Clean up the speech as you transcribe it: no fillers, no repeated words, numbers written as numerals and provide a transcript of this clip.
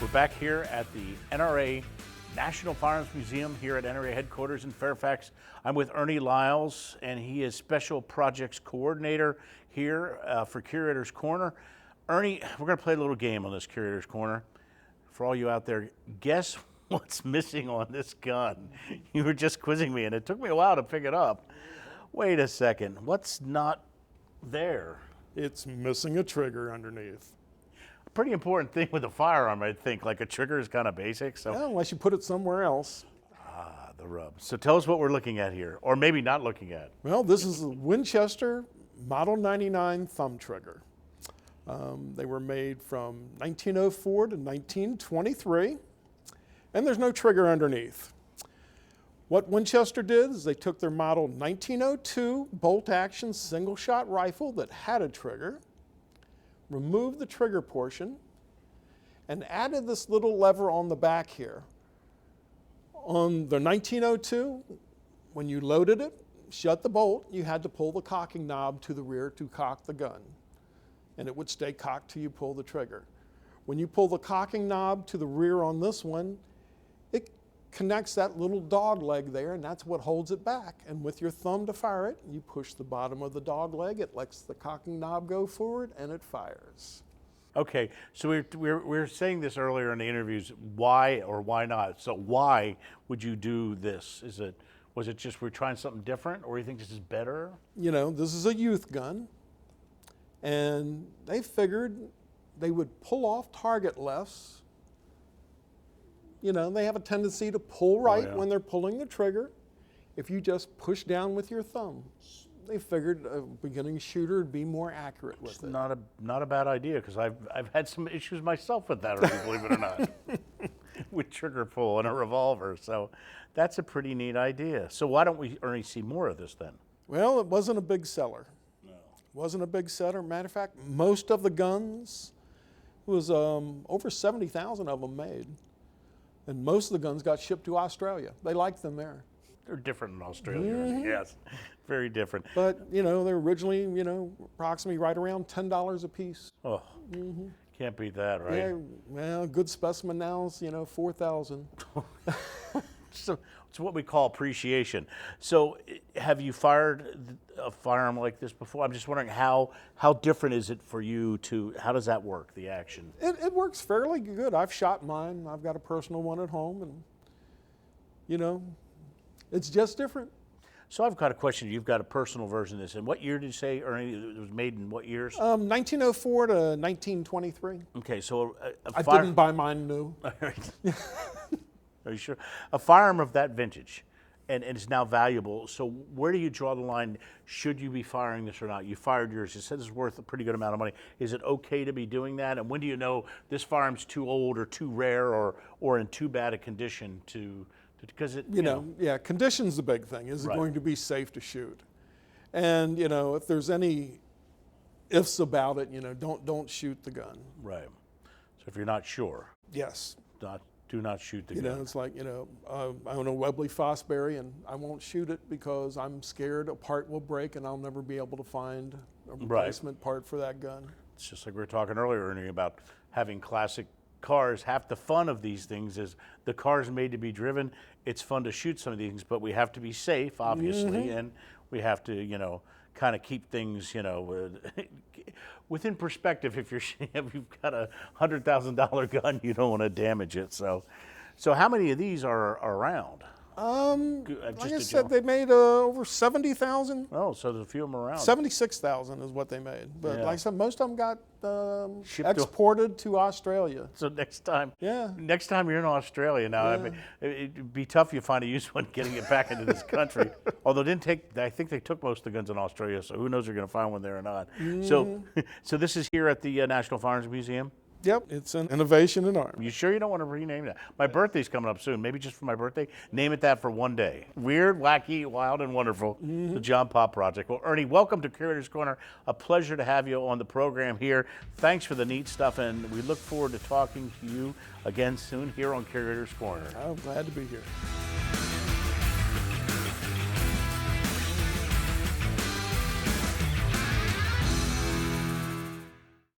We're back here at the NRA National Firearms Museum here at NRA headquarters in Fairfax. I'm with Ernie Lyles, and he is Special Projects Coordinator here for Curator's Corner. Ernie, we're going to play a little game on this Curator's Corner. For all you out there, guess what's missing on this gun? You were just quizzing me, and it took me a while to pick it up. Wait a second, what's not there? It's missing a trigger underneath. Pretty important thing with a firearm, I think. Like a trigger is kind of basic. So Well, unless you put it somewhere else. the rub. So tell us what we're looking at here, or maybe not looking at. Well, this is a Winchester Model 99 Thumbtrigger. They were made from 1904 to 1923, and there's no trigger underneath. What Winchester did is they took their Model 1902 bolt-action single-shot rifle that had a trigger, removed the trigger portion, and added this little lever on the back here. On the 1902, when you loaded it, shut the bolt, you had to pull the cocking knob to the rear to cock the gun. And it would stay cocked till you pull the trigger. When you pull the cocking knob to the rear on this one, it connects that little dog leg there, and that's what holds it back. And with your thumb to fire it, you push the bottom of the dog leg, it lets the cocking knob go forward, and it fires. Okay, so we were saying this earlier in the interviews. Why or why not? So why would you do this? Was it just we're trying something different, or you think this is better? You know, this is a youth gun, and they figured they would pull off target less. You know, they have a tendency to pull right when they're pulling the trigger. If you just push down with your thumb, they figured a beginning shooter would be more accurate with it. Not a bad idea, because I've had some issues myself with that, Ernie, believe it or not, with trigger pull and a revolver. So that's a pretty neat idea. So why don't we, Ernie, see more of this then? Well, it wasn't a big seller. No. It wasn't a big seller. Matter of fact, most of the guns, was over 70,000 of them made. And most of the guns got shipped to Australia. They liked them there. They're different in Australia, yes, very different. But, you know, they're originally, you know, approximately right around $10 a piece. Oh, can't beat that, right? Yeah, well, good specimen now is, you know, 4,000. So it's what we call appreciation. So have you fired a firearm like this before? I'm just wondering how different is it for you how does that work, the action? It works fairly good. I've shot mine. I've got a personal one at home, and, you know, it's just different. So I've got a question. You've got a personal version of this. And what year did you say, Ernie, it was made in what years? 1904 to 1923. Okay, so I didn't buy mine new. Are you sure? A firearm of that vintage, and it's now valuable. So where do you draw the line? Should you be firing this or not? You fired yours. You said it's worth a pretty good amount of money. Is it okay to be doing that? And when do you know this firearm's too old or too rare or in too bad a condition to because it, you know, yeah, condition's the big thing. Is it going to be safe to shoot? And, you know, if there's any ifs about it, you know, don't shoot the gun. Right. So if you're not sure. Yes. Do not shoot the gun. You know, it's like, you know, I own a Webley Fosbury, and I won't shoot it because I'm scared a part will break and I'll never be able to find a replacement part for that gun. It's just like we were talking earlier, Ernie, about having classic cars. Half the fun of these things is the car's made to be driven. It's fun to shoot some of these things, but we have to be safe, obviously, and we have to, you know, kind of keep things, you know, within perspective. If you've got a $100,000 gun, you don't want to damage it. So how many of these are around? Like I said, they made over 70,000. Oh, so there's a few of them around. 76,000 is what they made. But like I said, most of them got exported to Australia. So next time you're in Australia now, it'd be tough if you find a used one getting it back into this country. Although I think they took most of the guns in Australia, so who knows if you're going to find one there or not. So this is here at the National Firearms Museum? Yep, it's an innovation in arms. You sure you don't want to rename that? My birthday's coming up soon. Maybe just for my birthday, name it that for one day. Weird, wacky, wild, and wonderful. The John Popp Project. Well, Ernie, welcome to Curator's Corner. A pleasure to have you on the program here. Thanks for the neat stuff, and we look forward to talking to you again soon here on Curator's Corner. I'm glad to be here.